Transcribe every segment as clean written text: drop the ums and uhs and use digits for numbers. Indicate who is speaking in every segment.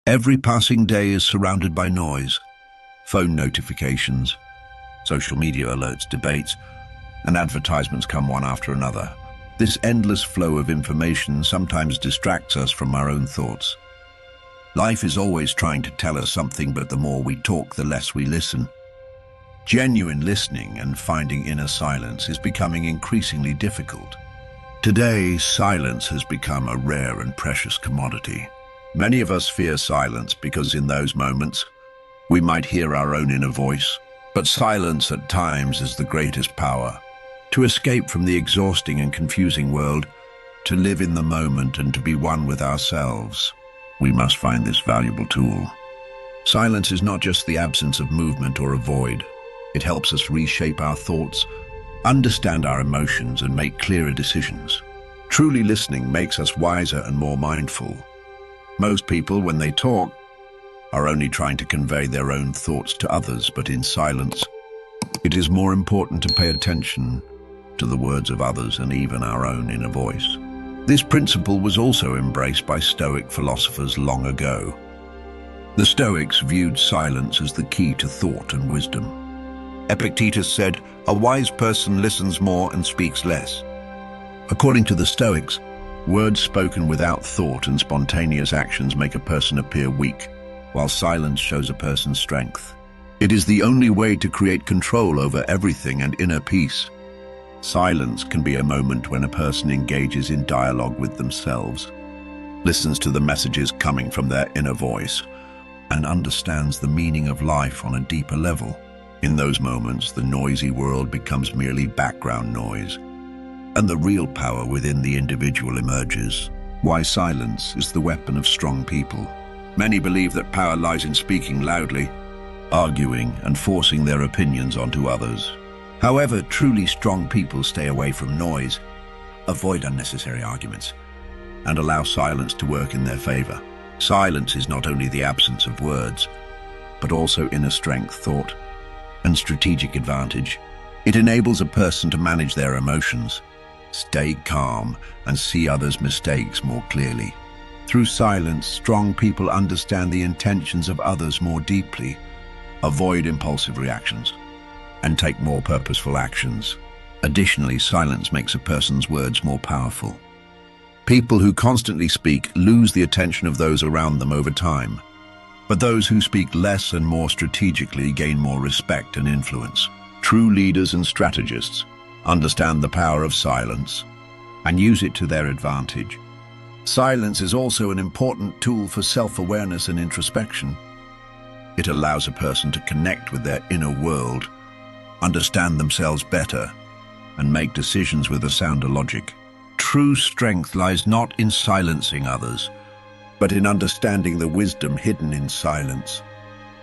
Speaker 1: Every passing day is surrounded by noise, phone notifications, social media alerts, debates, and advertisements come one after another. This endless flow of information sometimes distracts us from our own thoughts. Life is always trying to tell us something, but the more we talk, the less we listen. Genuine listening and finding inner silence is becoming increasingly difficult. Today, silence has become a rare and precious commodity. Many of us fear silence because in those moments, we might hear our own inner voice. But silence at times is the greatest power. To escape from the exhausting and confusing world, to live in the moment and to be one with ourselves, we must find this valuable tool. Silence is not just the absence of movement or a void. It helps us reshape our thoughts, understand our emotions, and make clearer decisions. Truly listening makes us wiser and more mindful. Most people, when they talk, are only trying to convey their own thoughts to others, but in silence, it is more important to pay attention to the words of others and even our own inner voice. This principle was also embraced by Stoic philosophers long ago. The Stoics viewed silence as the key to thought and wisdom. Epictetus said, "A wise person listens more and speaks less." According to the Stoics, words spoken without thought and spontaneous actions make a person appear weak, while silence shows a person's strength. It is the only way to create control over everything and inner peace. Silence can be a moment when a person engages in dialogue with themselves, listens to the messages coming from their inner voice, and understands the meaning of life on a deeper level. In those moments, the noisy world becomes merely background noise, and the real power within the individual emerges. Why silence is the weapon of strong people. Many believe that power lies in speaking loudly, arguing, and forcing their opinions onto others. However, truly strong people stay away from noise, avoid unnecessary arguments, and allow silence to work in their favor. Silence is not only the absence of words, but also inner strength, thought, and strategic advantage. It enables a person to manage their emotions, stay calm, and see others' mistakes more clearly. Through silence, strong people understand the intentions of others more deeply, avoid impulsive reactions, and take more purposeful actions. Additionally, silence makes a person's words more powerful. People who constantly speak lose the attention of those around them over time, but those who speak less and more strategically gain more respect and influence. True leaders and strategists understand the power of silence and use it to their advantage. Silence is also an important tool for self-awareness and introspection. It allows a person to connect with their inner world, understand themselves better, and make decisions with a sounder logic. True strength lies not in silencing others, but in understanding the wisdom hidden in silence.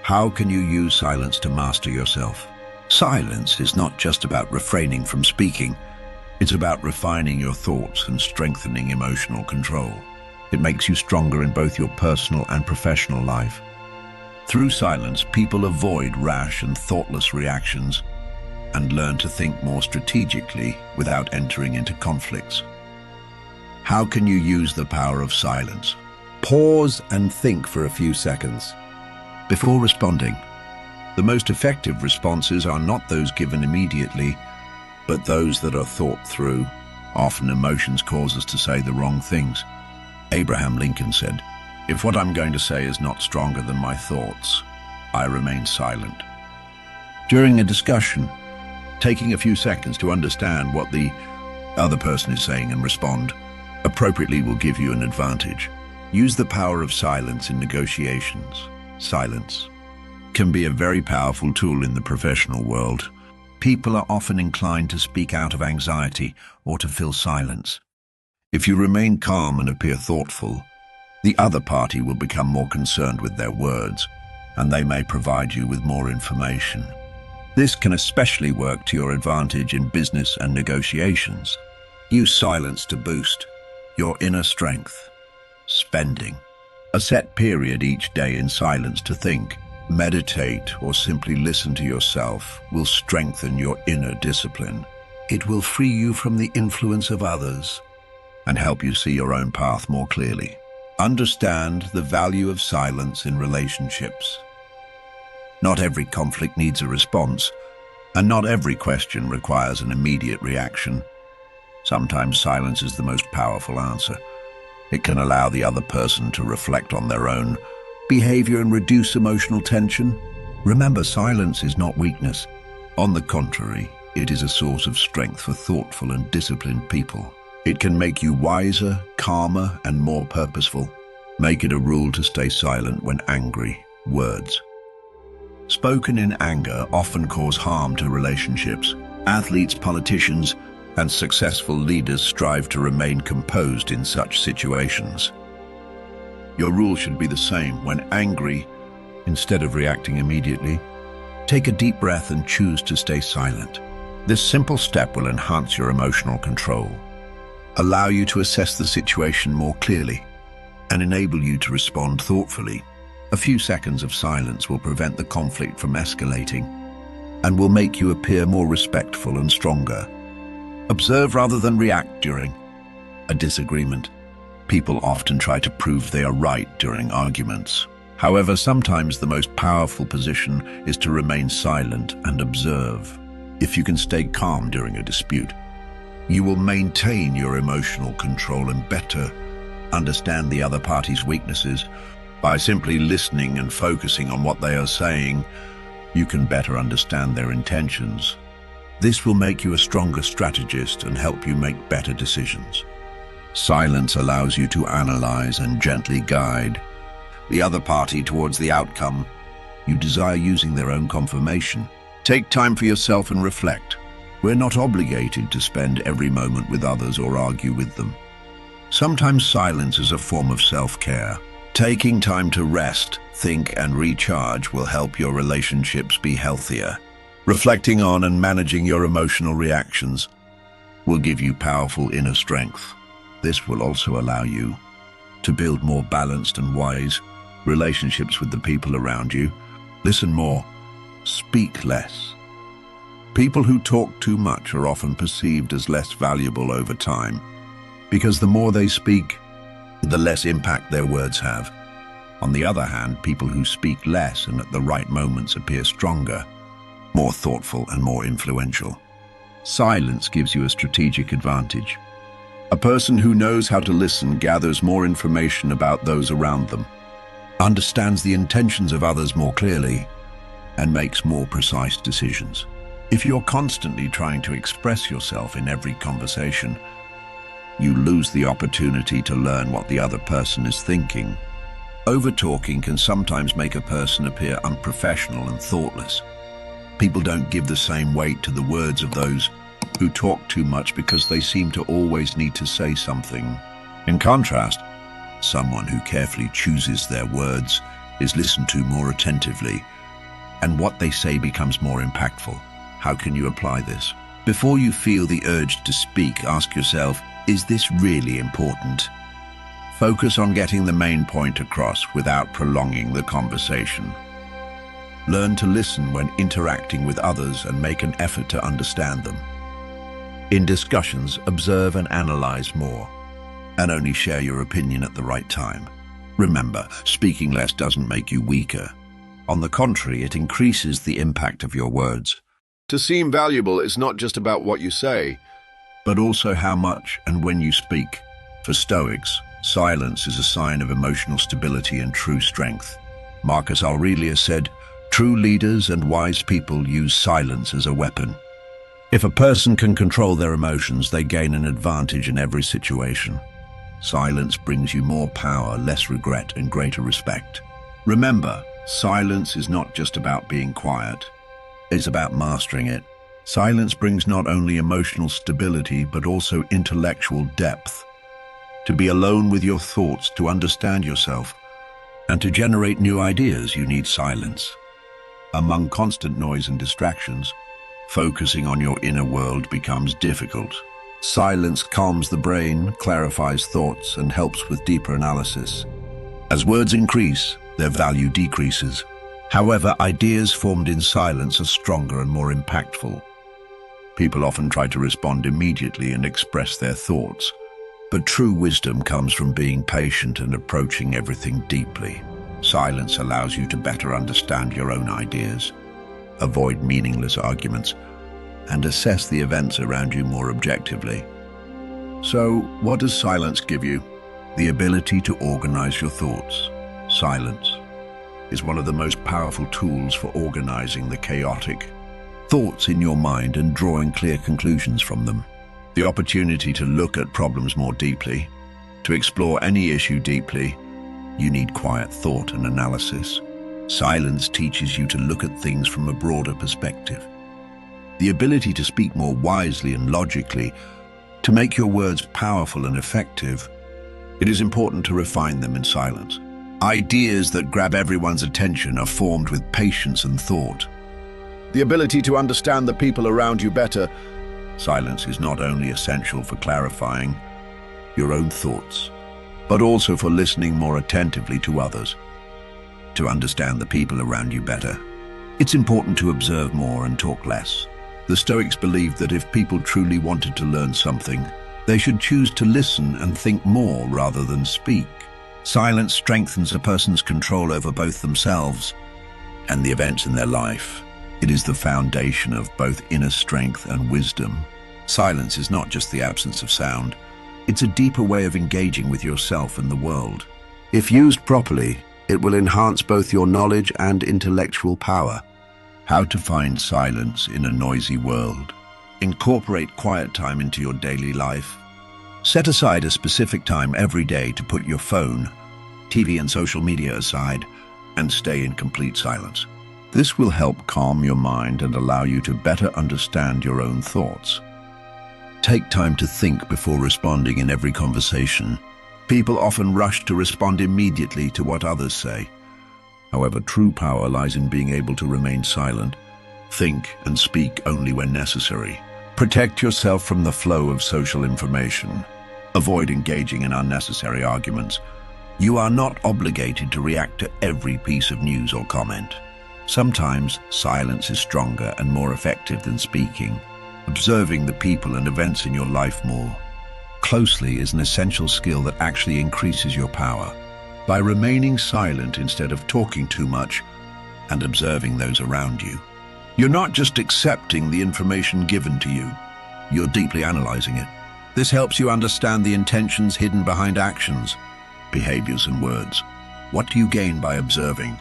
Speaker 1: How can you use silence to master yourself? Silence is not just about refraining from speaking. It's about refining your thoughts and strengthening emotional control. It makes you stronger in both your personal and professional life. Through silence, people avoid rash and thoughtless reactions and learn to think more strategically without entering into conflicts. How can you use the power of silence? Pause and think for a few seconds before responding. The most effective responses are not those given immediately, but those that are thought through. Often emotions cause us to say the wrong things. Abraham Lincoln said, "If what I'm going to say is not stronger than my thoughts, I remain silent." During a discussion, taking a few seconds to understand what the other person is saying and respond appropriately will give you an advantage. Use the power of silence in negotiations. Silence can be a very powerful tool in the professional world. People are often inclined to speak out of anxiety or to fill silence. If you remain calm and appear thoughtful, the other party will become more concerned with their words, and they may provide you with more information. This can especially work to your advantage in business and negotiations. Use silence to boost your inner strength. Spending a set period each day in silence to think, meditate, or simply listen to yourself will strengthen your inner discipline. It will free you from the influence of others and help you see your own path more clearly. Understand the value of silence in relationships. Not every conflict needs a response, and not every question requires an immediate reaction. Sometimes silence is the most powerful answer. It can allow the other person to reflect on their own behavior and reduce emotional tension. Remember, silence is not weakness. On the contrary, it is a source of strength for thoughtful and disciplined people. It can make you wiser, calmer, and more purposeful. Make it a rule to stay silent when angry. Words spoken in anger often cause harm to relationships. Athletes, politicians, and successful leaders strive to remain composed in such situations. Your rule should be the same. When angry, instead of reacting immediately, take a deep breath and choose to stay silent. This simple step will enhance your emotional control, allow you to assess the situation more clearly, and enable you to respond thoughtfully. A few seconds of silence will prevent the conflict from escalating and will make you appear more respectful and stronger. Observe rather than react during a disagreement. People often try to prove they are right during arguments. However, sometimes the most powerful position is to remain silent and observe. If you can stay calm during a dispute, you will maintain your emotional control and better understand the other party's weaknesses. By simply listening and focusing on what they are saying, you can better understand their intentions. This will make you a stronger strategist and help you make better decisions. Silence allows you to analyze and gently guide the other party towards the outcome you desire using their own confirmation. Take time for yourself and reflect. We're not obligated to spend every moment with others or argue with them. Sometimes silence is a form of self-care. Taking time to rest, think, and recharge will help your relationships be healthier. Reflecting on and managing your emotional reactions will give you powerful inner strength. This will also allow you to build more balanced and wise relationships with the people around you. Listen more, speak less. People who talk too much are often perceived as less valuable over time, because the more they speak, the less impact their words have. On the other hand, people who speak less and at the right moments appear stronger, more thoughtful, and more influential. Silence gives you a strategic advantage. A person who knows how to listen gathers more information about those around them, understands the intentions of others more clearly, and makes more precise decisions. If you're constantly trying to express yourself in every conversation, you lose the opportunity to learn what the other person is thinking. Over-talking can sometimes make a person appear unprofessional and thoughtless. People don't give the same weight to the words of those who talk too much because they seem to always need to say something. In contrast, someone who carefully chooses their words is listened to more attentively, and what they say becomes more impactful. How can you apply this? Before you feel the urge to speak, ask yourself, is this really important? Focus on getting the main point across without prolonging the conversation. Learn to listen when interacting with others and make an effort to understand them. In discussions, observe and analyze more, and only share your opinion at the right time. Remember, speaking less doesn't make you weaker. On the contrary, it increases the impact of your words. To seem valuable is not just about what you say, but also how much and when you speak. For Stoics, silence is a sign of emotional stability and true strength. Marcus Aurelius said, "True leaders and wise people use silence as a weapon." If a person can control their emotions, they gain an advantage in every situation. Silence brings you more power, less regret, and greater respect. Remember, silence is not just about being quiet. It's about mastering it. Silence brings not only emotional stability, but also intellectual depth. To be alone with your thoughts, to understand yourself, and to generate new ideas, you need silence. Among constant noise and distractions, focusing on your inner world becomes difficult. Silence calms the brain, clarifies thoughts, and helps with deeper analysis. As words increase, their value decreases. However, ideas formed in silence are stronger and more impactful. People often try to respond immediately and express their thoughts, But true wisdom comes from being patient and approaching everything deeply. Silence allows you to better understand your own ideas, avoid meaningless arguments, and assess the events around you more objectively. So, what does silence give you? The ability to organize your thoughts. Silence is one of the most powerful tools for organizing the chaotic thoughts in your mind and drawing clear conclusions from them. The opportunity to look at problems more deeply, to explore any issue deeply, you need quiet thought and analysis. Silence teaches you to look at things from a broader perspective. The ability to speak more wisely and logically, to make your words powerful and effective. It is important to refine them in silence. Ideas that grab everyone's attention are formed with patience and thought. The ability to understand the people around you better. Silence is not only essential for clarifying your own thoughts, but also for listening more attentively to others. To understand the people around you better, it's important to observe more and talk less. The Stoics believed that if people truly wanted to learn something, they should choose to listen and think more rather than speak. Silence strengthens a person's control over both themselves and the events in their life. It is the foundation of both inner strength and wisdom. Silence is not just the absence of sound. It's a deeper way of engaging with yourself and the world. If used properly, it will enhance both your knowledge and intellectual power. How to find silence in a noisy world. Incorporate quiet time into your daily life. Set aside a specific time every day to put your phone, TV and social media aside and stay in complete silence. This will help calm your mind and allow you to better understand your own thoughts. Take time to think before responding in every conversation. People often rush to respond immediately to what others say. However, true power lies in being able to remain silent, think and speak only when necessary. Protect yourself from the flow of social information. Avoid engaging in unnecessary arguments. You are not obligated to react to every piece of news or comment. Sometimes silence is stronger and more effective than speaking. Observing the people and events in your life more closely is an essential skill that actually increases your power. By remaining silent instead of talking too much and observing those around you, you're not just accepting the information given to you, you're deeply analyzing it. This helps you understand the intentions hidden behind actions, behaviors, and words. What do you gain by observing?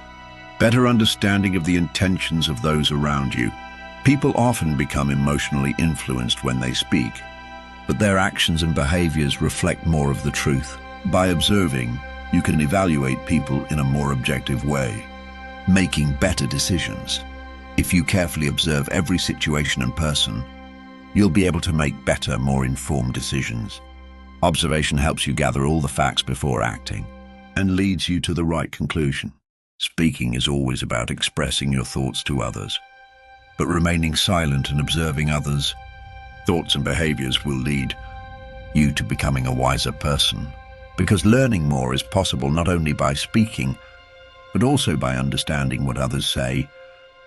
Speaker 1: Better understanding of the intentions of those around you. People often become emotionally influenced when they speak, but their actions and behaviors reflect more of the truth. By observing, you can evaluate people in a more objective way, making better decisions. If you carefully observe every situation and person, you'll be able to make better, more informed decisions. Observation helps you gather all the facts before acting and leads you to the right conclusion. Speaking is always about expressing your thoughts to others, but remaining silent and observing others' thoughts and behaviors will lead you to becoming a wiser person. Because learning more is possible not only by speaking, but also by understanding what others say,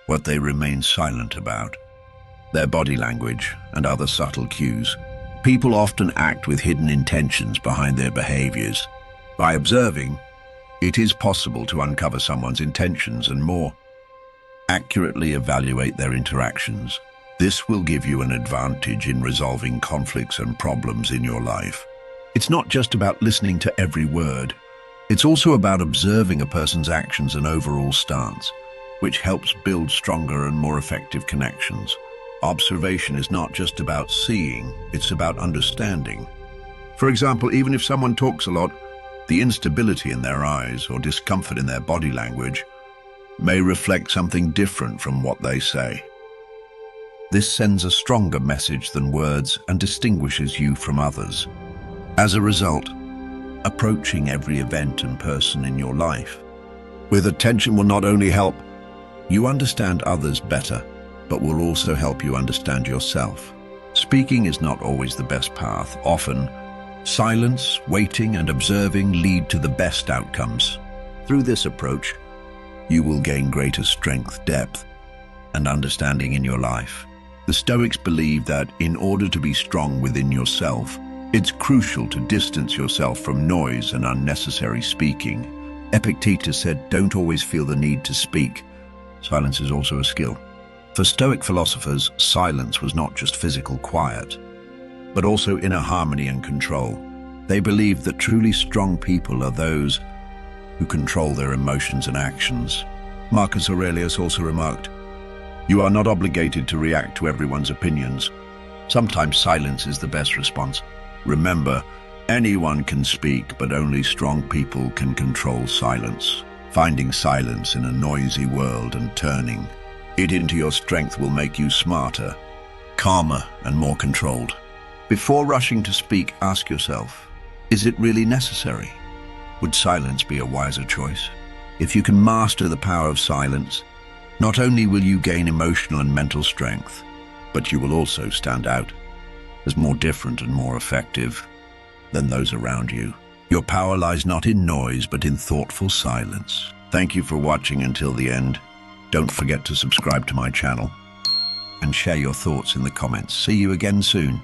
Speaker 1: what they remain silent about, their body language and other subtle cues. People often act with hidden intentions behind their behaviors. By observing, it is possible to uncover someone's intentions and more accurately evaluate their interactions. This will give you an advantage in resolving conflicts and problems in your life. It's not just about listening to every word. It's also about observing a person's actions and overall stance, which helps build stronger and more effective connections. Observation is not just about seeing, it's about understanding. For example, even if someone talks a lot, the instability in their eyes or discomfort in their body language may reflect something different from what they say. This sends a stronger message than words and distinguishes you from others. As a result, approaching every event and person in your life with attention will not only help you understand others better, but will also help you understand yourself. Speaking is not always the best path. Often, silence, waiting, and observing lead to the best outcomes. Through this approach, you will gain greater strength, depth, and understanding in your life. The Stoics believe that in order to be strong within yourself, It's crucial to distance yourself from noise and unnecessary speaking. Epictetus said, "Don't always feel the need to speak. Silence is also a skill." For Stoic philosophers, silence was not just physical quiet, but also inner harmony and control. They believed that truly strong people are those who control their emotions and actions. Marcus Aurelius also remarked, "You are not obligated to react to everyone's opinions. Sometimes silence is the best response." Remember, anyone can speak, but only strong people can control silence. Finding silence in a noisy world and turning it into your strength will make you smarter, calmer, and more controlled. Before rushing to speak, ask yourself, is it really necessary? Would silence be a wiser choice? If you can master the power of silence, not only will you gain emotional and mental strength, but you will also stand out as more different and more effective than those around you. Your power lies not in noise, but in thoughtful silence. Thank you for watching until the end. Don't forget to subscribe to my channel and share your thoughts in the comments. See you again soon.